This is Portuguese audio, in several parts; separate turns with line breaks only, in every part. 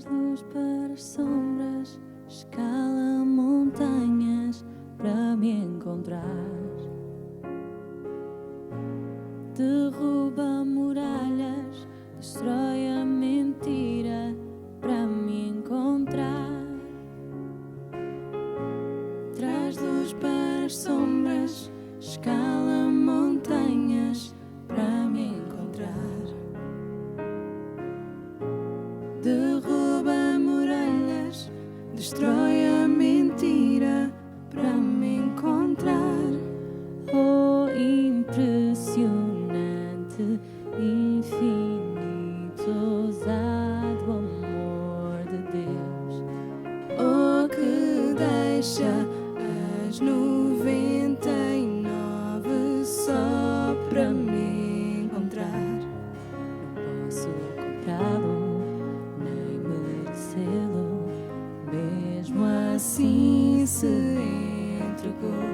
Traz luz para as sombras, escala montanhas para me encontrar. Derruba muralhas, destrói a mentira para me encontrar. Traz luz para as sombras, escala montanhas para me encontrar. Derruba muralhas, destrói a mentira para me encontrar. Oh, impressionante, infinito, ousado amor de Deus. Oh, que deixa as 99 só para me encontrar. Não posso comprá-lo, nem merecê-lo, mesmo assim se entregou.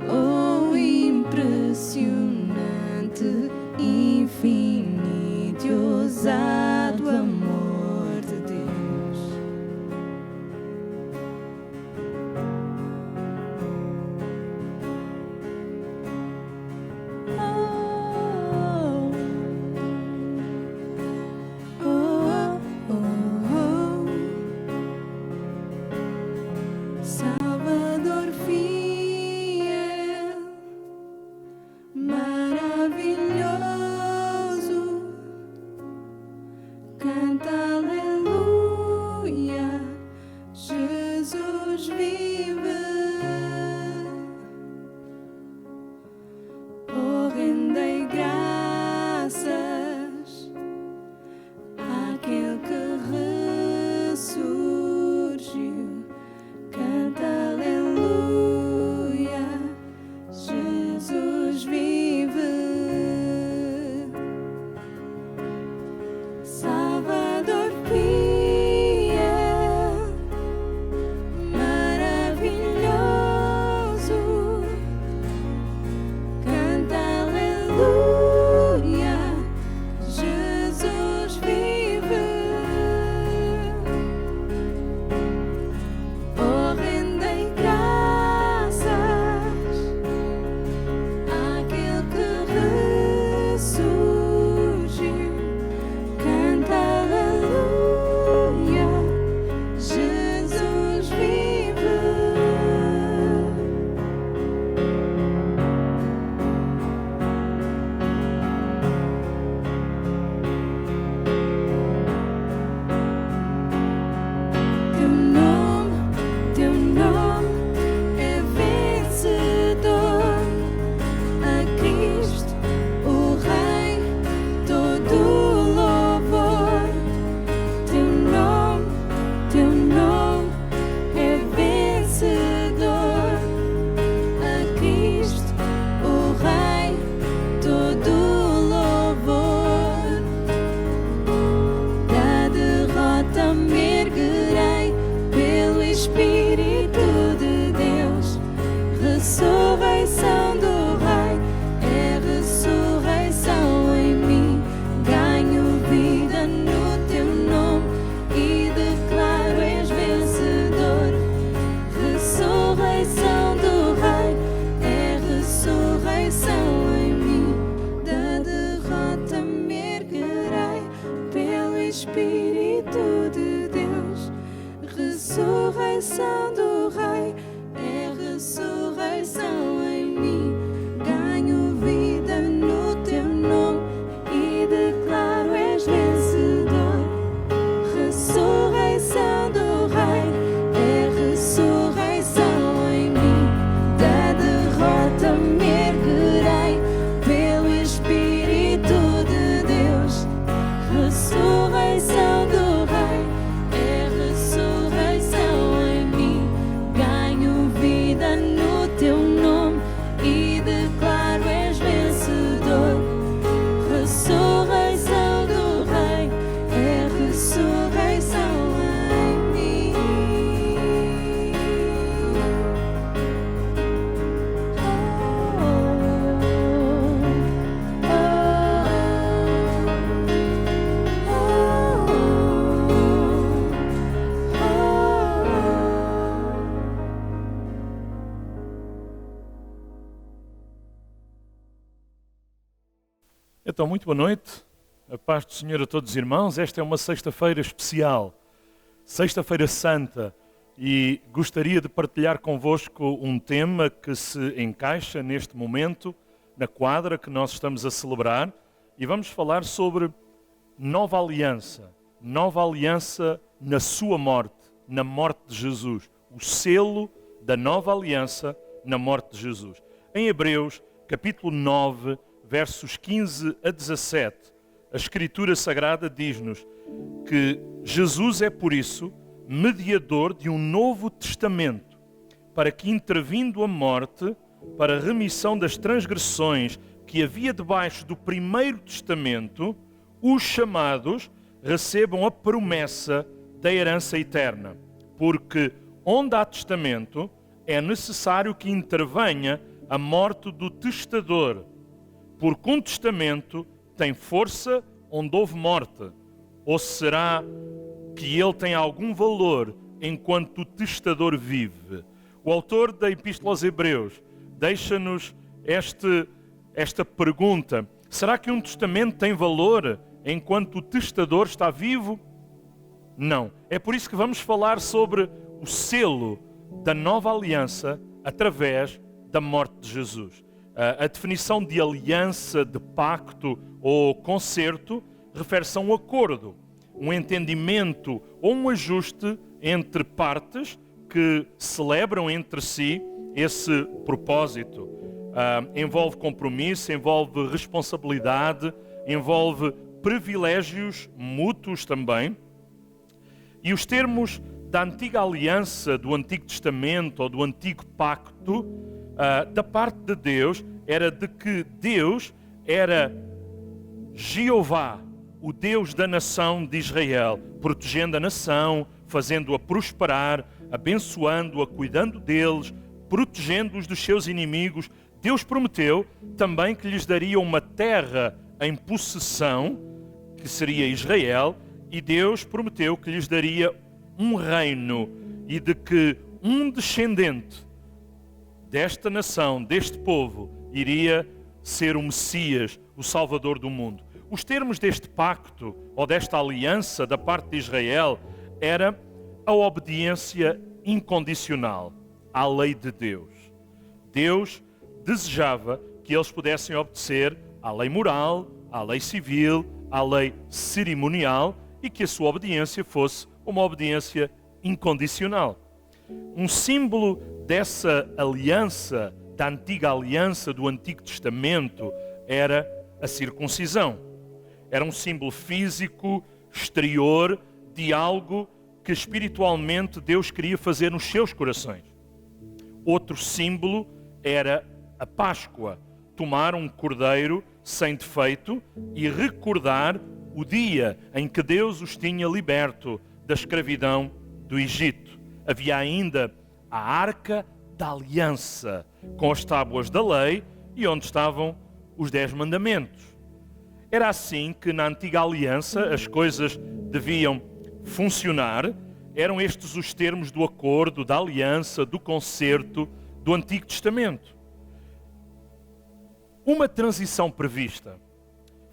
Oh, impressionante, infinito, ousado amor de Deus. Salvador fiel, maravilhoso, canta aleluia, Jesus vive. Oh, rendei graças àquele que ressurgiu. Canta aleluia, Jesus vive. Salvador fiel, maravilhoso, canta aleluia, Jesus vive. Oh, rendei graças àquele que ressurgiu. Canta aleluia, Jesus vive. Teu nome é vencedor. A Cristo, o Rei, todo louvor. Teu nome é vencedor. A Cristo, o Rei, todo louvor. Da derrota me erguerei pelo Espírito de Deus. Ressurreição do Rei é ressurreição em mim. Ganho vida no teu nome e declaro és vencedor. Ressurreição do Rei é ressurreição em mim. Da derrota me erguerei pelo Espírito de Deus. Ressurreição do Rei é ressurreição
Então, muito boa noite, a paz do Senhor a todos os irmãos. Esta é uma sexta-feira especial, sexta-feira santa, e gostaria de partilhar convosco um tema que se encaixa neste momento, na quadra que nós estamos a celebrar, e vamos falar sobre nova aliança na sua morte, na morte de Jesus, o selo da nova aliança na morte de Jesus. Em Hebreus, capítulo 9, versos 15 a 17, a Escritura Sagrada diz-nos que Jesus é, por isso, mediador de um novo testamento, para que, intervindo a morte, para a remissão das transgressões que havia debaixo do primeiro testamento, os chamados recebam a promessa da herança eterna. Porque onde há testamento, é necessário que intervenha a morte do testador, porque um testamento tem força onde houve morte. Ou será que ele tem algum valor enquanto o testador vive? O autor da Epístola aos Hebreus deixa-nos esta pergunta: será que um testamento tem valor enquanto o testador está vivo? Não. É por isso que vamos falar sobre o selo da nova aliança através da morte de Jesus. A definição de aliança, de pacto ou concerto refere-se a um acordo, um entendimento ou um ajuste entre partes que celebram entre si esse propósito. Envolve compromisso, envolve responsabilidade, envolve privilégios mútuos também. E os termos da antiga aliança, do Antigo Testamento ou do Antigo Pacto, da parte de Deus, era de que Deus era Jeová, o Deus da nação de Israel, protegendo a nação, fazendo-a prosperar, abençoando-a, cuidando deles, protegendo-os dos seus inimigos. Deus prometeu também que lhes daria uma terra em possessão, que seria Israel, e Deus prometeu que lhes daria um reino e de que um descendente desta nação, deste povo, iria ser o Messias, o Salvador do mundo. Os termos deste pacto ou desta aliança da parte de Israel era a obediência incondicional à lei de Deus. Deus desejava que eles pudessem obedecer à lei moral, à lei civil, à lei cerimonial e que a sua obediência fosse uma obediência incondicional. Um símbolo dessa aliança, da antiga aliança do Antigo Testamento, era a circuncisão. Era um símbolo físico, exterior, de algo que espiritualmente Deus queria fazer nos seus corações. Outro símbolo era a Páscoa, tomar um cordeiro sem defeito e recordar o dia em que Deus os tinha liberto da escravidão do Egito. Havia ainda a Arca da Aliança, com as tábuas da lei e onde estavam os 10 mandamentos. Era assim que na antiga aliança as coisas deviam funcionar. Eram estes os termos do acordo, da aliança, do concerto do Antigo Testamento. Uma transição prevista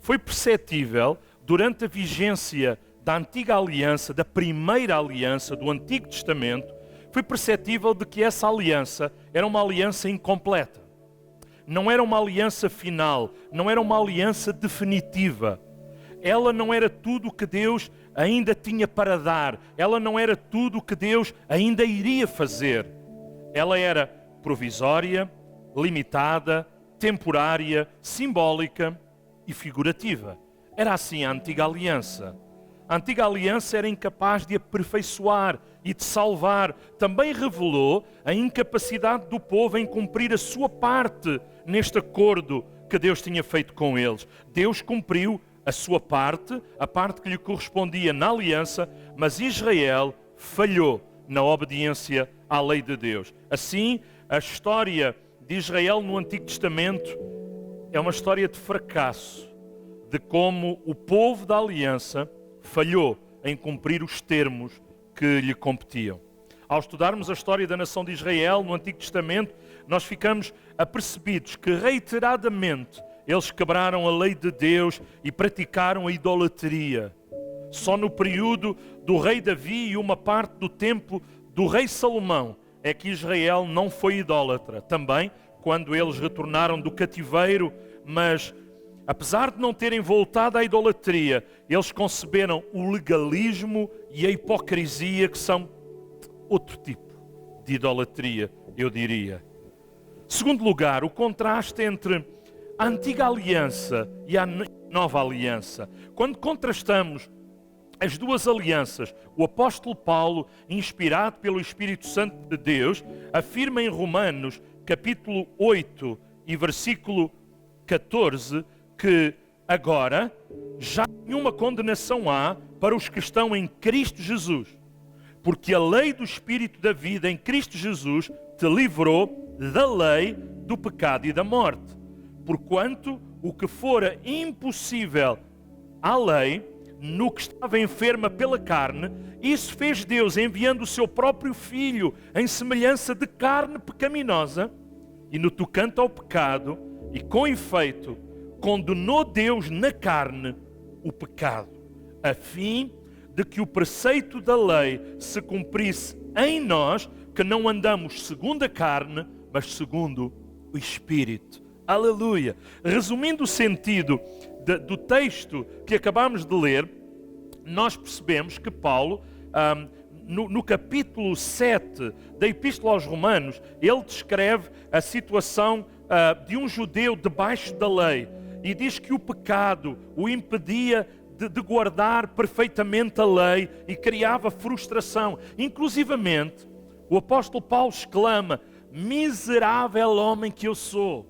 foi perceptível durante a vigência da antiga aliança, da primeira aliança do Antigo Testamento. Foi perceptível de que essa aliança era uma aliança incompleta. Não era uma aliança final, não era uma aliança definitiva. Ela não era tudo o que Deus ainda tinha para dar. Ela não era tudo o que Deus ainda iria fazer. Ela era provisória, limitada, temporária, simbólica e figurativa. Era assim a antiga aliança. A antiga aliança era incapaz de aperfeiçoar e de salvar. Também revelou a incapacidade do povo em cumprir a sua parte neste acordo que Deus tinha feito com eles. Deus cumpriu a sua parte, a parte que lhe correspondia na aliança, mas Israel falhou na obediência à lei de Deus. Assim, a história de Israel no Antigo Testamento é uma história de fracasso, de como o povo da aliança falhou em cumprir os termos que lhe competiam. Ao estudarmos a história da nação de Israel no Antigo Testamento, nós ficamos apercebidos que reiteradamente eles quebraram a lei de Deus e praticaram a idolatria. Só no período do rei Davi e uma parte do tempo do rei Salomão é que Israel não foi idólatra. Também quando eles retornaram do cativeiro, mas apesar de não terem voltado à idolatria, eles conceberam o legalismo e a hipocrisia, que são outro tipo de idolatria, eu diria. Segundo lugar, o contraste entre a antiga aliança e a nova aliança. Quando contrastamos as duas alianças, o apóstolo Paulo, inspirado pelo Espírito Santo de Deus, afirma em Romanos, capítulo 8 e versículo 14, que agora já nenhuma condenação há para os que estão em Cristo Jesus, porque a lei do Espírito da vida em Cristo Jesus te livrou da lei do pecado e da morte. Porquanto o que fora impossível à lei, no que estava enferma pela carne, isso fez Deus enviando o seu próprio Filho em semelhança de carne pecaminosa, e no tocante ao pecado, e com efeito, condenou Deus na carne o pecado, a fim de que o preceito da lei se cumprisse em nós, que não andamos segundo a carne, mas segundo o Espírito. Aleluia! Resumindo o sentido do texto que acabamos de ler, nós percebemos que Paulo, no capítulo 7 da Epístola aos Romanos, ele descreve a situação de um judeu debaixo da lei e diz que o pecado o impedia de guardar perfeitamente a lei e criava frustração. Inclusivamente, o apóstolo Paulo exclama: miserável homem que eu sou!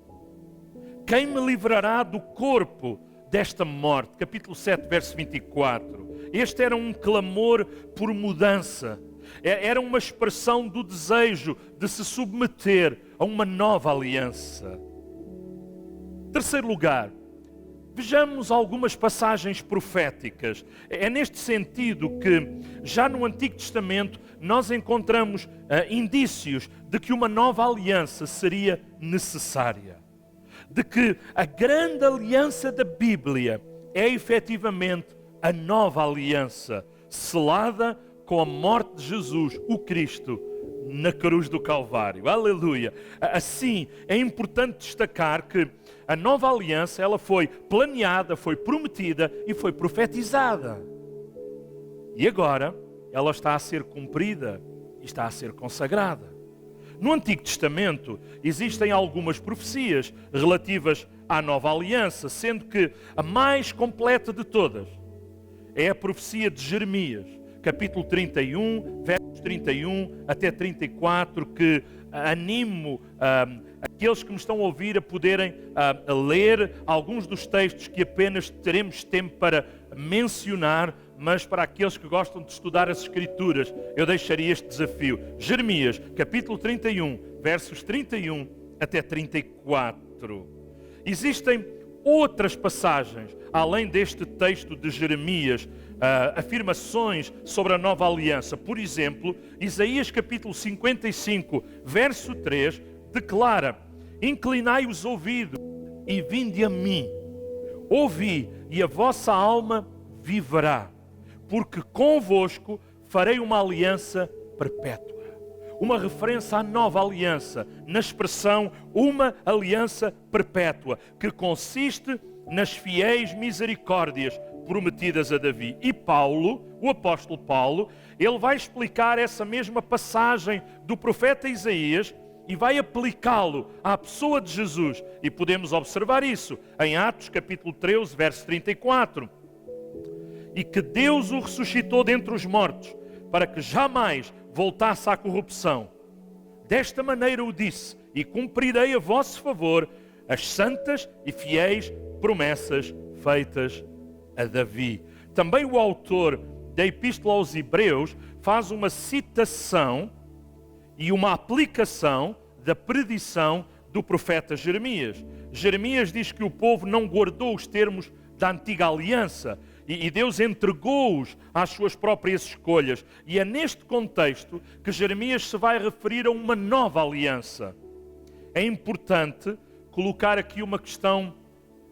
Quem me livrará do corpo desta morte? Capítulo 7, verso 24. Este era um clamor por mudança. Era uma expressão do desejo de se submeter a uma nova aliança. Terceiro lugar, vejamos algumas passagens proféticas. É neste sentido que, já no Antigo Testamento, nós encontramos indícios de que uma nova aliança seria necessária. De que a grande aliança da Bíblia é efetivamente a nova aliança, selada com a morte de Jesus, o Cristo, na cruz do Calvário. Aleluia! Assim, é importante destacar que a nova aliança, ela foi planeada, foi prometida e foi profetizada. E agora, ela está a ser cumprida e está a ser consagrada. No Antigo Testamento existem algumas profecias relativas à nova aliança, sendo que a mais completa de todas é a profecia de Jeremias, capítulo 31, versos 31 até 34, que animo aqueles que me estão a ouvir a poderem ler alguns dos textos que apenas teremos tempo para mencionar, mas para aqueles que gostam de estudar as Escrituras, eu deixaria este desafio. Jeremias, capítulo 31, versos 31 até 34. Existem outras passagens, além deste texto de Jeremias, afirmações sobre a nova aliança. Por exemplo, Isaías capítulo 55, verso 3, declara: inclinai os ouvidos e vinde a mim. Ouvi, e a vossa alma viverá, porque convosco farei uma aliança perpétua. Uma referência à nova aliança, na expressão uma aliança perpétua, que consiste nas fiéis misericórdias prometidas a Davi. E Paulo, o apóstolo Paulo, ele vai explicar essa mesma passagem do profeta Isaías e vai aplicá-lo à pessoa de Jesus. E podemos observar isso em Atos capítulo 13, verso 34. E que Deus o ressuscitou dentre os mortos, para que jamais voltasse à corrupção. Desta maneira o disse, e cumprirei a vosso favor as santas e fiéis promessas feitas a Davi. Também o autor da Epístola aos Hebreus faz uma citação e uma aplicação da predição do profeta Jeremias. Jeremias diz que o povo não guardou os termos da antiga aliança e Deus entregou-os às suas próprias escolhas. E é neste contexto que Jeremias se vai referir a uma nova aliança. É importante colocar aqui uma questão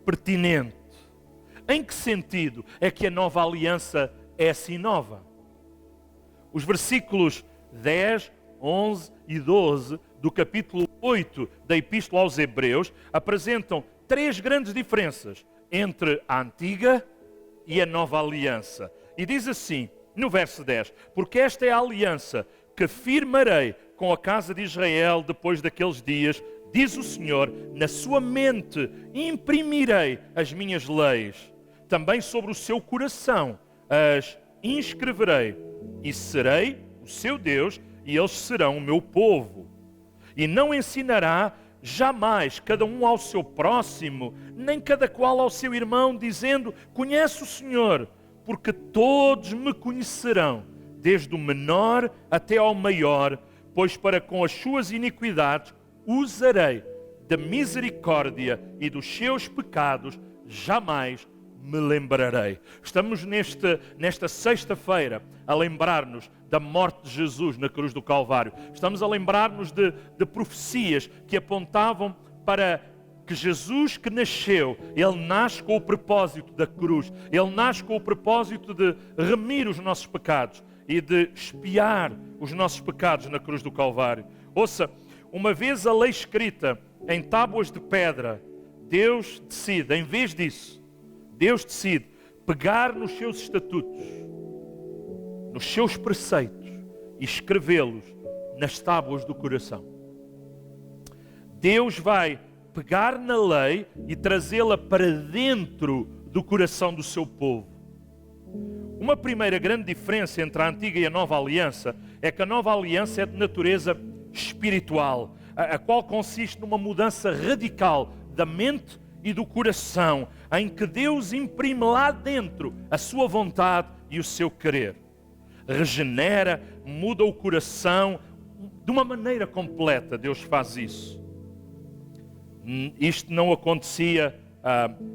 pertinente. Em que sentido é que a nova aliança é assim nova? Os versículos 10, 11 e 12 do capítulo 8 da Epístola aos Hebreus apresentam três grandes diferenças entre a antiga e a nova aliança. E diz assim, no verso 10, porque esta é a aliança que firmarei com a casa de Israel depois daqueles dias, diz o Senhor, na sua mente imprimirei as minhas leis, também sobre o seu coração as inscreverei, e serei o seu Deus, e eles serão o meu povo. E não ensinará jamais cada um ao seu próximo, nem cada qual ao seu irmão, dizendo, conhece o Senhor, porque todos me conhecerão, desde o menor até ao maior, pois para com as suas iniquidades usarei da misericórdia e dos seus pecados jamais me lembrarei. Estamos nesta sexta-feira a lembrar-nos da morte de Jesus na cruz do Calvário. Estamos a lembrar-nos de profecias que apontavam para que Jesus que nasceu, Ele nasce com o propósito da cruz. Ele nasce com o propósito de remir os nossos pecados e de expiar os nossos pecados na cruz do Calvário. Ouça, uma vez a lei escrita em tábuas de pedra, Deus decide, em vez disso, Deus decide pegar nos seus estatutos, nos seus preceitos e escrevê-los nas tábuas do coração. Deus vai pegar na lei e trazê-la para dentro do coração do seu povo. Uma primeira grande diferença entre a antiga e a nova aliança é que a nova aliança é de natureza espiritual, a qual consiste numa mudança radical da mente e do coração, em que Deus imprime lá dentro a sua vontade e o seu querer. Regenera, muda o coração de uma maneira completa. Deus faz isso. Isto não acontecia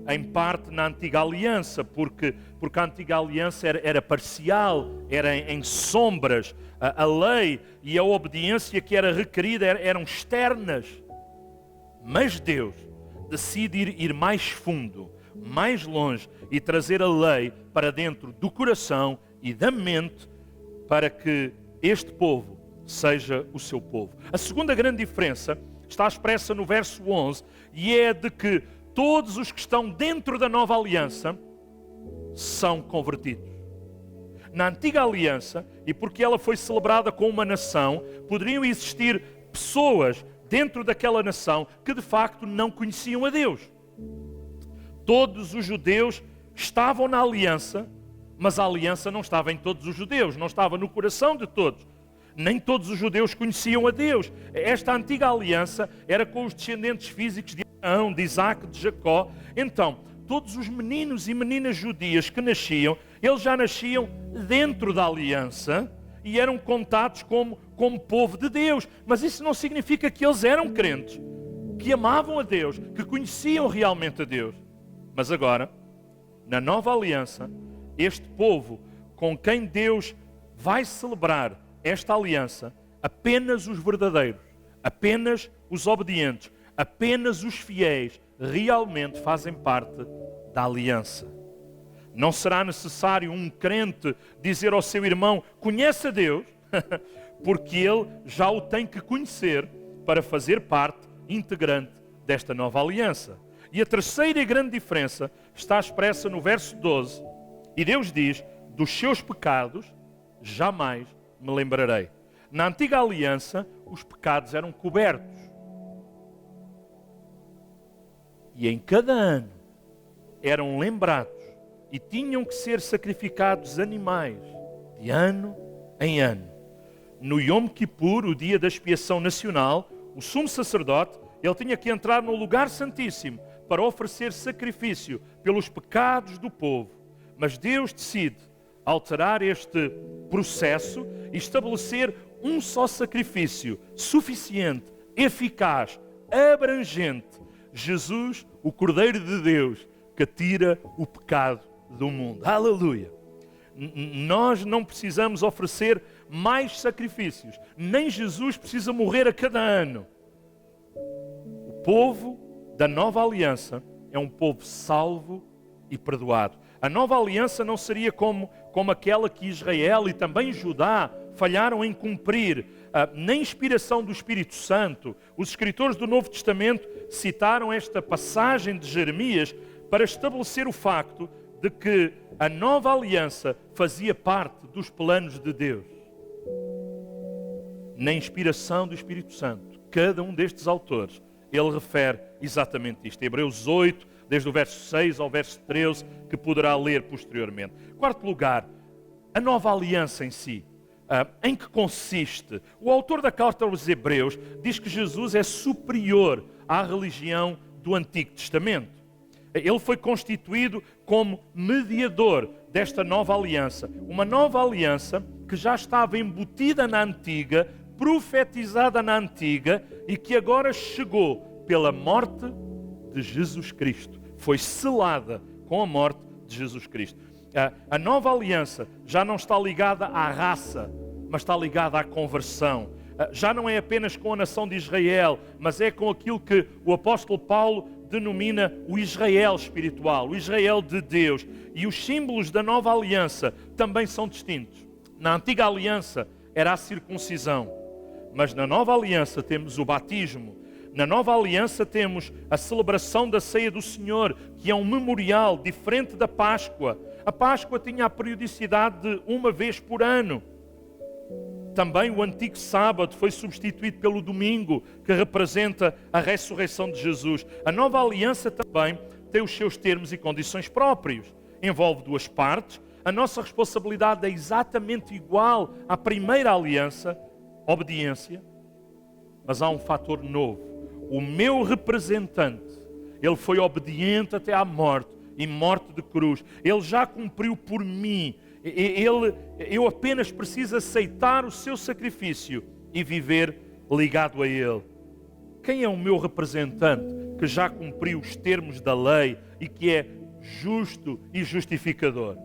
em parte na antiga aliança, porque a antiga aliança era parcial, era em sombras. A lei e a obediência que era requerida eram externas. Mas Deus decide ir mais fundo, mais longe e trazer a lei para dentro do coração e da mente para que este povo seja o seu povo. A segunda grande diferença está expressa no verso 11 e é de que todos os que estão dentro da nova aliança são convertidos. Na antiga aliança, e porque ela foi celebrada com uma nação, poderiam existir pessoas dentro daquela nação que de facto não conheciam a Deus. Todos os judeus estavam na aliança, mas a aliança não estava em todos os judeus, não estava no coração de todos. Nem todos os judeus conheciam a Deus. Esta antiga aliança era com os descendentes físicos de Abraão, de Isaac, de Jacó. Então, todos os meninos e meninas judias que nasciam, eles já nasciam dentro da aliança e eram contados como povo de Deus. Mas isso não significa que eles eram crentes, que amavam a Deus, que conheciam realmente a Deus. Mas agora, na nova aliança, este povo com quem Deus vai celebrar esta aliança, apenas os verdadeiros, apenas os obedientes, apenas os fiéis realmente fazem parte da aliança. Não será necessário um crente dizer ao seu irmão, conhece a Deus, porque ele já o tem que conhecer para fazer parte integrante desta nova aliança. E a terceira e grande diferença está expressa no verso 12. E Deus diz, dos seus pecados jamais me lembrarei. Na antiga aliança, os pecados eram cobertos. E em cada ano eram lembrados e tinham que ser sacrificados animais de ano em ano. No Yom Kippur, o dia da expiação nacional, o sumo sacerdote, ele tinha que entrar no lugar santíssimo para oferecer sacrifício pelos pecados do povo. Mas Deus decide alterar este processo e estabelecer um só sacrifício suficiente, eficaz, abrangente. Jesus, o Cordeiro de Deus, que tira o pecado do mundo. Aleluia! Nós não precisamos oferecer mais sacrifícios. Nem Jesus precisa morrer a cada ano. O povo da nova aliança é um povo salvo e perdoado. A nova aliança não seria como aquela que Israel e também Judá falharam em cumprir. Na inspiração do Espírito Santo, os escritores do Novo Testamento citaram esta passagem de Jeremias para estabelecer o facto de que a nova aliança fazia parte dos planos de Deus. Na inspiração do Espírito Santo, cada um destes autores, ele refere exatamente isto. Hebreus 8, desde o verso 6 ao verso 13, que poderá ler posteriormente. Quarto lugar, a nova aliança em si. Em que consiste? O autor da carta aos Hebreus diz que Jesus é superior à religião do Antigo Testamento. Ele foi constituído como mediador desta nova aliança. Uma nova aliança que já estava embutida na antiga, profetizada na antiga e que agora chegou pela morte de Jesus Cristo. Foi selada com a morte de Jesus Cristo. A nova aliança já não está ligada à raça, mas está ligada à conversão. Já não é apenas com a nação de Israel, mas é com aquilo que o apóstolo Paulo denomina o Israel espiritual, o Israel de Deus. E os símbolos da nova aliança também são distintos. Na antiga aliança era a circuncisão, mas na nova aliança temos o batismo. Na nova aliança temos a celebração da ceia do Senhor, que é um memorial diferente da Páscoa. A Páscoa tinha a periodicidade de uma vez por ano. Também o antigo sábado foi substituído pelo domingo, que representa a ressurreição de Jesus. A nova aliança também tem os seus termos e condições próprios. Envolve duas partes. A nossa responsabilidade é exatamente igual à primeira aliança, obediência. Mas há um fator novo. O meu representante, ele foi obediente até à morte e morte de cruz. Ele já cumpriu por mim. Eu apenas preciso aceitar o seu sacrifício e viver ligado a Ele. Quem é o meu representante que já cumpriu os termos da lei e que é justo e justificador?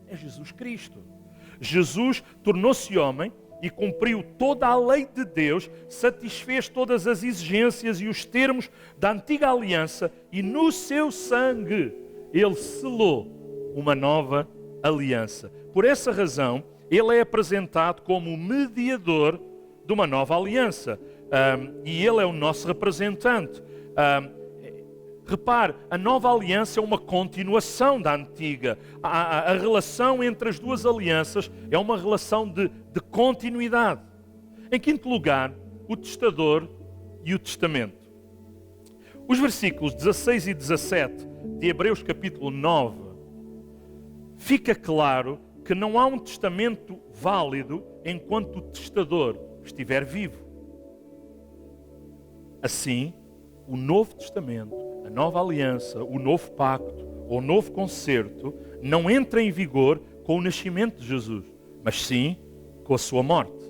É Jesus Cristo. Jesus tornou-se homem e cumpriu toda a lei de Deus, satisfez todas as exigências e os termos da antiga aliança e no seu sangue Ele selou uma nova aliança. Por essa razão, Ele é apresentado como o mediador de uma nova aliança. E Ele é o nosso representante. Repare, a nova aliança é uma continuação da antiga. A relação entre as duas alianças é uma relação de continuidade. Em quinto lugar, o testador e o testamento. Os versículos 16 e 17 de Hebreus capítulo 9, fica claro que não há um testamento válido enquanto o testador estiver vivo. Assim, o Novo Testamento, a nova aliança, o novo pacto, ou o novo concerto, não entra em vigor com o nascimento de Jesus, mas sim com a sua morte.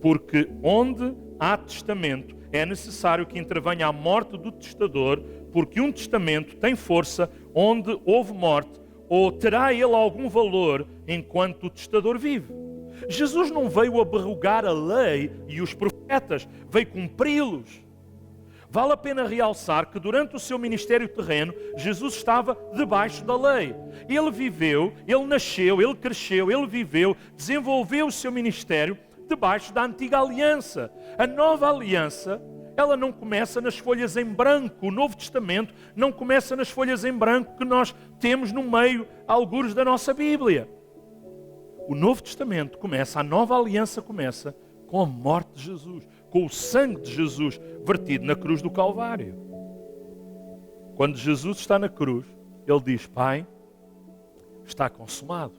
Porque onde há testamento, é necessário que intervenha a morte do testador, porque um testamento tem força onde houve morte, ou terá ele algum valor enquanto o testador vive. Jesus não veio abrogar a lei e os profetas, veio cumpri-los. Vale a pena realçar que durante o seu ministério terreno, Jesus estava debaixo da lei. Ele viveu, ele nasceu, ele cresceu, ele viveu, desenvolveu o seu ministério debaixo da antiga aliança. A nova aliança, ela não começa nas folhas em branco. O Novo Testamento não começa nas folhas em branco que nós temos no meio, algures da nossa Bíblia. O Novo Testamento começa, a nova aliança começa com a morte de Jesus, com o sangue de Jesus vertido na cruz do Calvário. Quando Jesus está na cruz, Ele diz: Pai, está consumado.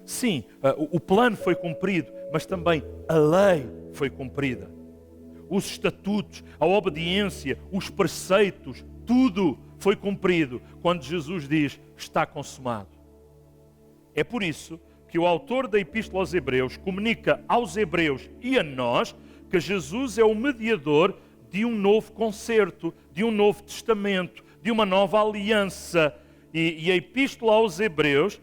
Sim, o plano foi cumprido, mas também a lei foi cumprida. Os estatutos, a obediência, os preceitos, tudo foi cumprido quando Jesus diz: está consumado. É por isso que o autor da Epístola aos Hebreus comunica aos Hebreus e a nós que Jesus é o mediador de um novo concerto, de um novo testamento, de uma nova aliança. E a Epístola aos Hebreus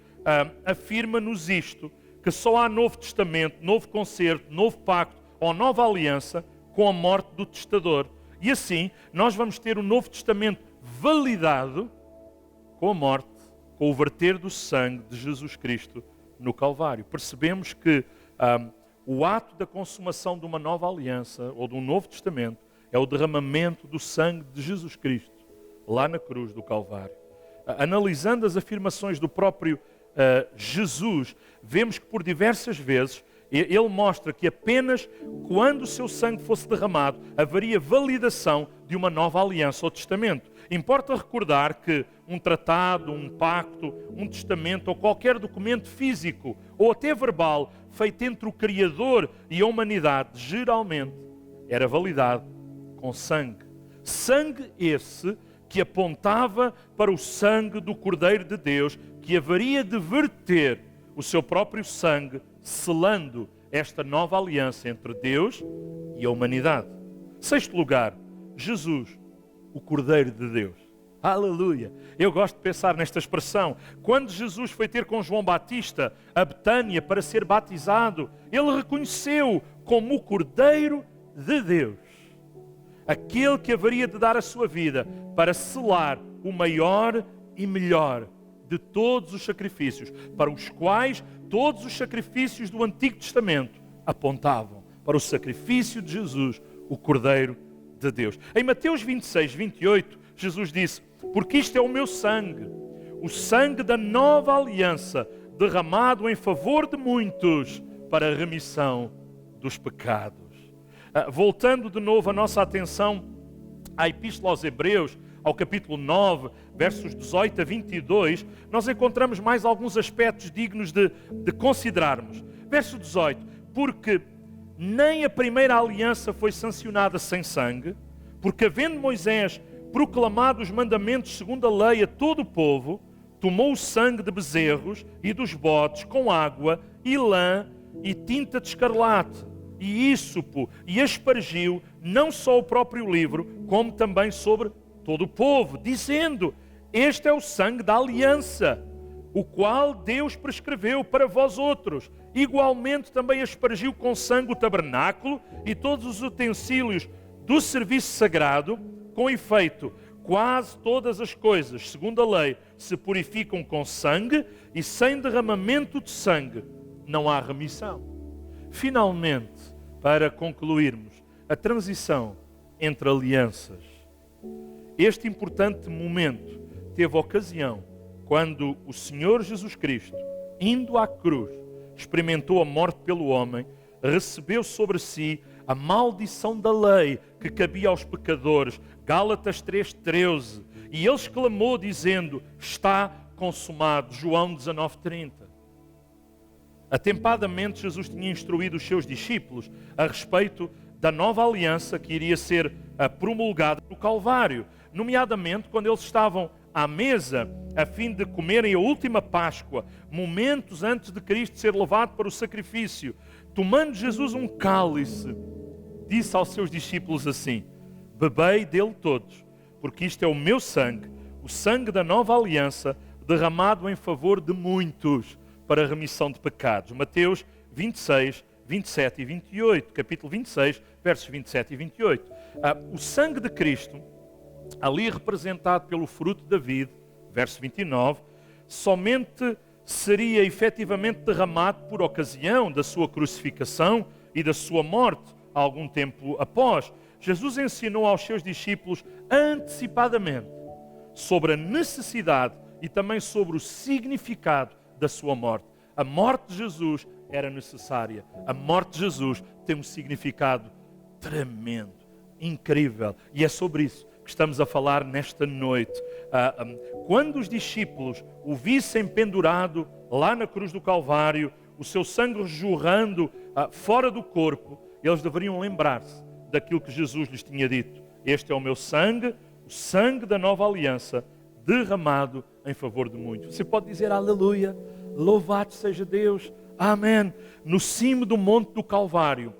afirma-nos isto, que só há novo testamento, novo concerto, novo pacto ou nova aliança com a morte do testador. E assim, nós vamos ter o Novo Testamento validado com a morte, com o verter do sangue de Jesus Cristo no Calvário. Percebemos que o ato da consumação de uma nova aliança ou de um novo testamento é o derramamento do sangue de Jesus Cristo lá na cruz do Calvário. Analisando as afirmações do próprio Jesus, vemos que por diversas vezes ele mostra que apenas quando o seu sangue fosse derramado haveria validação de uma nova aliança ou testamento. Importa recordar que um tratado, um pacto, um testamento ou qualquer documento físico ou até verbal feito entre o Criador e a humanidade geralmente era validado com sangue. Sangue esse que apontava para o sangue do Cordeiro de Deus, que haveria de verter o seu próprio sangue, selando esta nova aliança entre Deus e a humanidade. Sexto lugar, Jesus, o Cordeiro de Deus. Aleluia! Eu gosto de pensar nesta expressão. Quando Jesus foi ter com João Batista a Betânia para ser batizado, ele reconheceu como o Cordeiro de Deus, aquele que haveria de dar a sua vida para selar o maior e melhor de todos os sacrifícios, para os quais todos os sacrifícios do Antigo Testamento apontavam para o sacrifício de Jesus, o Cordeiro de Deus. Em Mateus 26, 28, Jesus disse: porque isto é o meu sangue, o sangue da nova aliança, derramado em favor de muitos para a remissão dos pecados. Voltando de novo a nossa atenção à Epístola aos Hebreus, ao capítulo 9, versos 18 a 22, nós encontramos mais alguns aspectos dignos de considerarmos. Verso 18: porque nem a primeira aliança foi sancionada sem sangue, porque havendo Moisés proclamado os mandamentos segundo a lei a todo o povo, tomou o sangue de bezerros e dos bodes com água e lã e tinta de escarlate e ísopo, e aspergiu não só o próprio livro, como também sobre todo o povo, dizendo: este é o sangue da aliança, o qual Deus prescreveu para vós outros. Igualmente também aspergiu com sangue o tabernáculo e todos os utensílios do serviço sagrado. Com efeito, quase todas as coisas, segundo a lei, se purificam com sangue, e sem derramamento de sangue não há remissão. Finalmente, para concluirmos a transição entre alianças, este importante momento teve ocasião quando o Senhor Jesus Cristo, indo à cruz, experimentou a morte pelo homem, recebeu sobre si a maldição da lei que cabia aos pecadores, Gálatas 3:13, e ele exclamou dizendo: está consumado, João 19:30. Atempadamente Jesus tinha instruído os seus discípulos a respeito da nova aliança que iria ser promulgada no Calvário, nomeadamente quando eles estavam à mesa a fim de comerem a última Páscoa, momentos antes de Cristo ser levado para o sacrifício. Tomando Jesus um cálice, disse aos seus discípulos assim: bebei dele todos, porque isto é o meu sangue, o sangue da nova aliança, derramado em favor de muitos para a remissão de pecados. Mateus 26, 27 e 28, capítulo 26, versos 27 e 28. O sangue de Cristo, ali representado pelo fruto da vide, verso 29, somente seria efetivamente derramado por ocasião da sua crucificação e da sua morte, algum tempo após. Jesus ensinou aos seus discípulos antecipadamente sobre a necessidade e também sobre o significado da sua morte. A morte de Jesus era necessária. A morte de Jesus tem um significado tremendo, incrível. E é sobre isso que estamos a falar nesta noite. Quando os discípulos o vissem pendurado lá na cruz do Calvário, o seu sangue jorrando fora do corpo, eles deveriam lembrar-se daquilo que Jesus lhes tinha dito: este é o meu sangue, o sangue da nova aliança, derramado em favor de muitos. Você pode dizer aleluia, louvado seja Deus, amém. No cimo do monte do Calvário,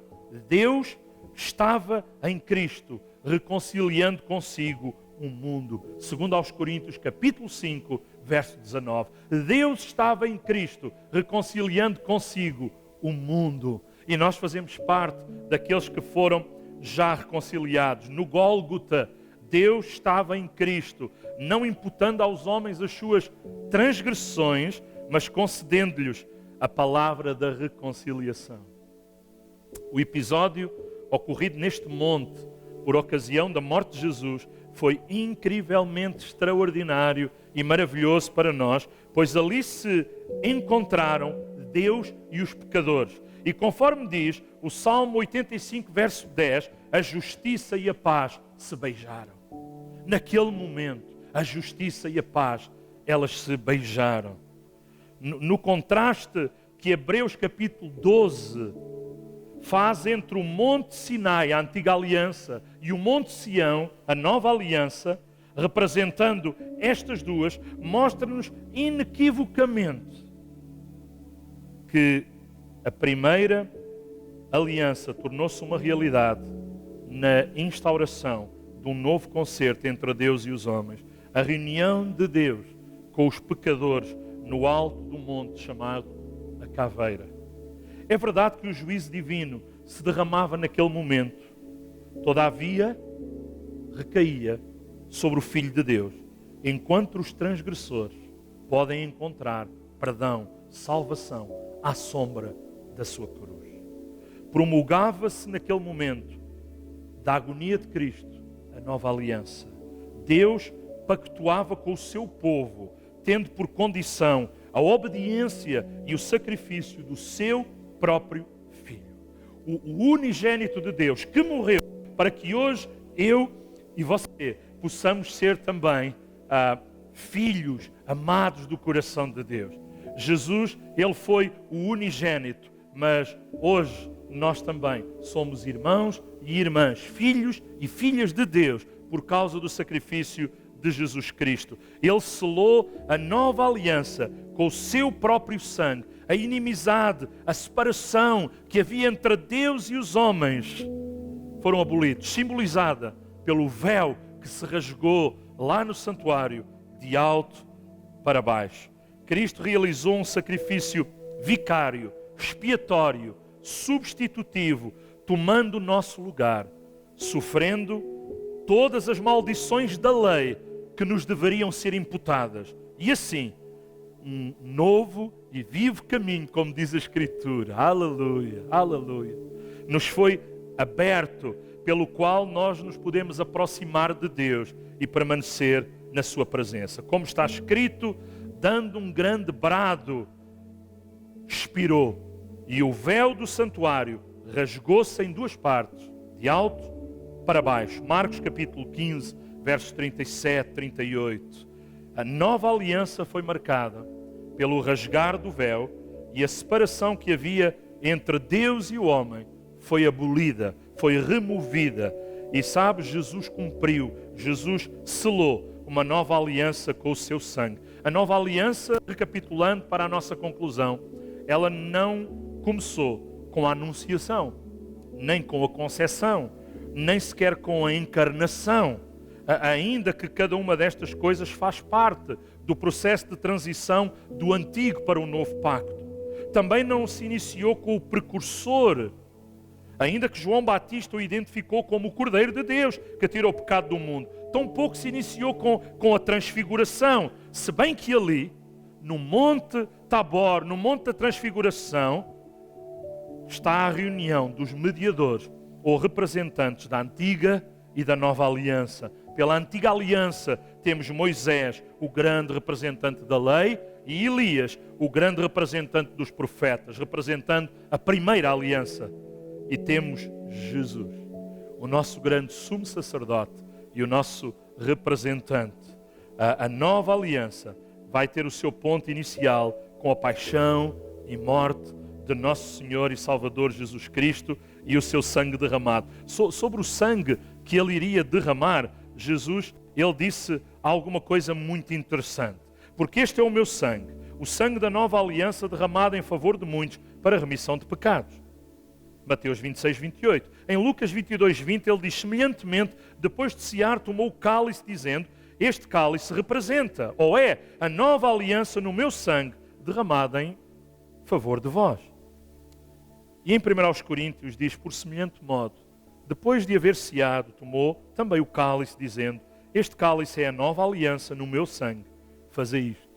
Deus estava em Cristo, reconciliando consigo o mundo. Segundo aos Coríntios, capítulo 5, verso 19. Deus estava em Cristo, reconciliando consigo o mundo. E nós fazemos parte daqueles que foram já reconciliados. No Gólgota, Deus estava em Cristo, não imputando aos homens as suas transgressões, mas concedendo-lhes a palavra da reconciliação. O episódio ocorrido neste monte, por ocasião da morte de Jesus, foi incrivelmente extraordinário e maravilhoso para nós, pois ali se encontraram Deus e os pecadores. E conforme diz o Salmo 85, verso 10, a justiça e a paz se beijaram. Naquele momento, a justiça e a paz, elas se beijaram. No contraste que Hebreus capítulo 12 faz entre o Monte Sinai, a antiga aliança, e o Monte Sião, a nova aliança, representando estas duas, mostra-nos inequivocamente que a primeira aliança tornou-se uma realidade na instauração de um novo concerto entre Deus e os homens. A reunião de Deus com os pecadores no alto do monte chamado a Caveira. É verdade que o juízo divino se derramava naquele momento, todavia recaía sobre o Filho de Deus, enquanto os transgressores podem encontrar perdão, salvação à sombra da sua cruz. Promulgava-se naquele momento da agonia de Cristo a nova aliança. Deus pactuava com o seu povo, tendo por condição a obediência e o sacrifício do seu próprio Filho. O unigênito de Deus que morreu para que hoje eu e você possamos ser também filhos amados do coração de Deus. Jesus, Ele foi o unigênito, mas hoje nós também somos irmãos e irmãs, filhos e filhas de Deus, por causa do sacrifício de Jesus Cristo. Ele selou a nova aliança com o seu próprio sangue. A inimizade, a separação que havia entre Deus e os homens foram abolidos, simbolizada pelo véu que se rasgou lá no santuário, de alto para baixo. Cristo realizou um sacrifício vicário, expiatório, substitutivo, tomando o nosso lugar, sofrendo todas as maldições da lei que nos deveriam ser imputadas. E assim, um novo e vivo caminho, como diz a Escritura, aleluia, aleluia, nos foi aberto, pelo qual nós nos podemos aproximar de Deus e permanecer na sua presença. Como está escrito, dando um grande brado, expirou, e o véu do santuário rasgou-se em duas partes, de alto para baixo. Marcos capítulo 15, versos 37, 38. A nova aliança foi marcada pelo rasgar do véu, e a separação que havia entre Deus e o homem foi abolida, foi removida. E sabe, Jesus cumpriu, Jesus selou uma nova aliança com o seu sangue. A nova aliança, recapitulando para a nossa conclusão, ela não começou com a anunciação, nem com a concepção, nem sequer com a encarnação, ainda que cada uma destas coisas faz parte do processo de transição do antigo para o novo pacto. Também não se iniciou com o precursor, ainda que João Batista o identificou como o Cordeiro de Deus que tirou o pecado do mundo. Tampouco se iniciou com a transfiguração, se bem que ali, no Monte Tabor, no Monte da Transfiguração, está a reunião dos mediadores ou representantes da antiga e da nova aliança. Pela antiga aliança temos Moisés, o grande representante da lei, e Elias, o grande representante dos profetas, representando a primeira aliança. E temos Jesus, o nosso grande sumo sacerdote e o nosso representante. A nova aliança vai ter o seu ponto inicial com a paixão e morte de nosso Senhor e Salvador Jesus Cristo e o seu sangue derramado. Sobre o sangue que Ele iria derramar, Jesus, Ele disse alguma coisa muito interessante. Porque este é o meu sangue, o sangue da nova aliança derramado em favor de muitos para a remissão de pecados. Mateus 26, 28. Em Lucas 22, 20, ele diz, semelhantemente, depois de cear, tomou o cálice, dizendo, este cálice representa, ou é, a nova aliança no meu sangue, derramada em favor de vós. E em 1 Coríntios diz, por semelhante modo, depois de haver ceado, tomou também o cálice, dizendo: este cálice é a nova aliança no meu sangue. Fazei isto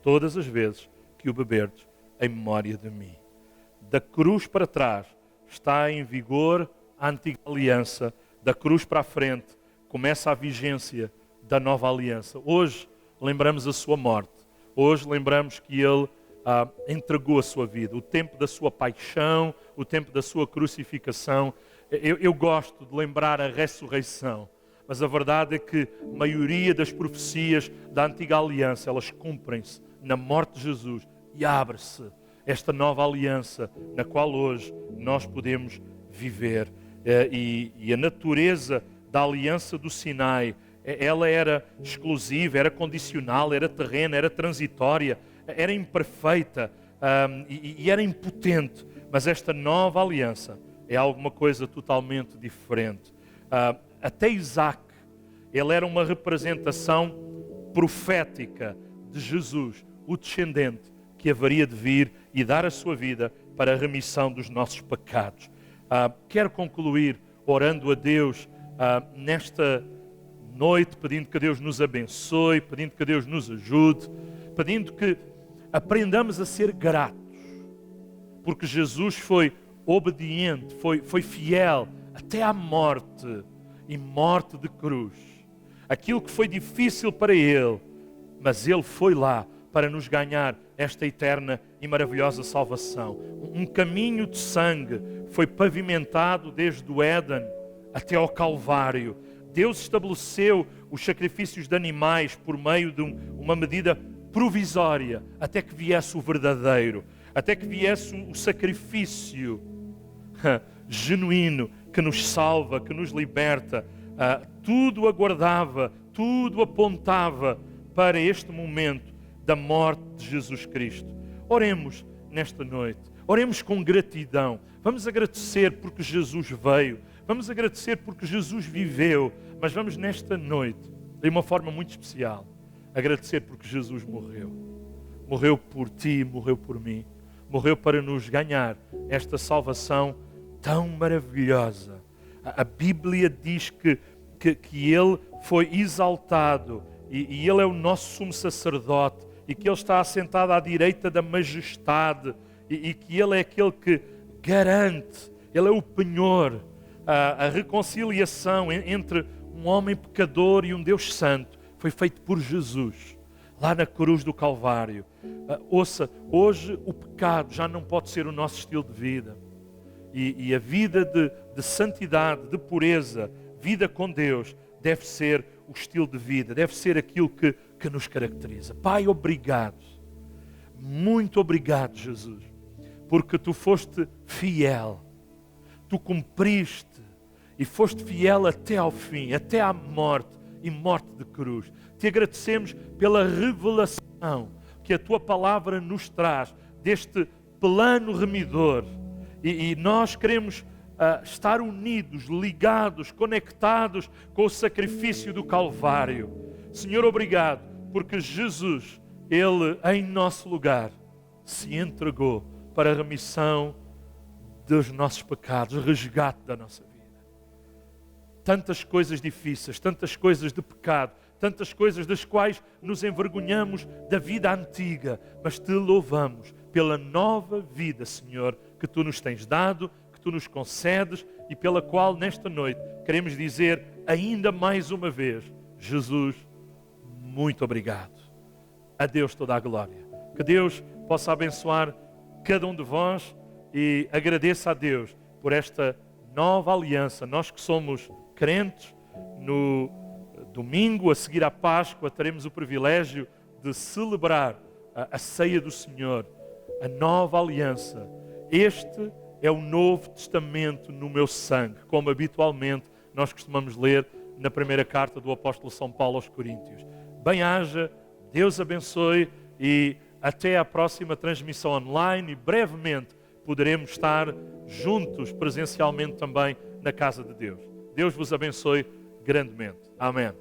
todas as vezes que o beberdes, em memória de mim. Da cruz para trás está em vigor a antiga aliança. Da cruz para a frente começa a vigência da nova aliança. Hoje lembramos a sua morte. Hoje lembramos que Ele entregou a sua vida. O tempo da sua paixão, o tempo da sua crucificação. Eu gosto de lembrar a ressurreição. Mas a verdade é que a maioria das profecias da antiga aliança, elas cumprem-se na morte de Jesus e abre-se esta nova aliança na qual hoje nós podemos viver. E a natureza da aliança do Sinai, ela era exclusiva, era condicional, era terrena, era transitória, era imperfeita e era impotente. Mas esta nova aliança é alguma coisa totalmente diferente. Até Isaac, ele era uma representação profética de Jesus, o descendente que haveria de vir e dar a sua vida para a remissão dos nossos pecados. Quero concluir orando a Deus nesta noite, pedindo que Deus nos abençoe, pedindo que Deus nos ajude, pedindo que aprendamos a ser gratos, porque Jesus foi obediente, foi fiel até à morte, e morte de cruz. Aquilo que foi difícil para Ele, mas Ele foi lá para nos ganhar esta eterna e maravilhosa salvação. Um caminho de sangue foi pavimentado desde o Éden até ao Calvário. Deus estabeleceu os sacrifícios de animais por meio de uma medida provisória, até que viesse o verdadeiro, até que viesse o sacrifício genuíno que nos salva, que nos liberta. Tudo aguardava, tudo apontava para este momento da morte de Jesus Cristo. Oremos nesta noite, oremos com gratidão. Vamos agradecer porque Jesus veio, vamos agradecer porque Jesus viveu, mas vamos nesta noite, de uma forma muito especial, agradecer porque Jesus morreu. Morreu por ti, morreu por mim, morreu para nos ganhar esta salvação tão maravilhosa. A Bíblia diz que Ele foi exaltado e Ele é o nosso sumo sacerdote e que Ele está assentado à direita da majestade e que Ele é aquele que garante, Ele é o penhor, a reconciliação entre um homem pecador e um Deus santo foi feito por Jesus, lá na cruz do Calvário. Ouça, hoje o pecado já não pode ser o nosso estilo de vida. E a vida de santidade, de pureza, vida com Deus, deve ser o estilo de vida, deve ser aquilo que nos caracteriza. Pai, obrigado. Muito obrigado, Jesus, porque Tu foste fiel. Tu cumpriste e foste fiel até ao fim, até à morte e morte de cruz. Te agradecemos pela revelação que a Tua palavra nos traz deste plano remidor. E nós queremos estar unidos, ligados, conectados com o sacrifício do Calvário. Senhor, obrigado, porque Jesus, Ele em nosso lugar, se entregou para a remissão dos nossos pecados, o resgate da nossa vida. Tantas coisas difíceis, tantas coisas de pecado, tantas coisas das quais nos envergonhamos da vida antiga, mas Te louvamos pela nova vida, Senhor, que Tu nos tens dado, que Tu nos concedes e pela qual nesta noite queremos dizer ainda mais uma vez: Jesus, muito obrigado. A Deus toda a glória. Que Deus possa abençoar cada um de vós e agradeça a Deus por esta nova aliança. Nós que somos crentes, no domingo a seguir à Páscoa teremos o privilégio de celebrar a ceia do Senhor, a nova aliança. Este é o Novo Testamento no meu sangue, como habitualmente nós costumamos ler na primeira carta do apóstolo São Paulo aos Coríntios. Bem-haja, Deus abençoe e até à próxima transmissão online e brevemente poderemos estar juntos presencialmente também na casa de Deus. Deus vos abençoe grandemente. Amém.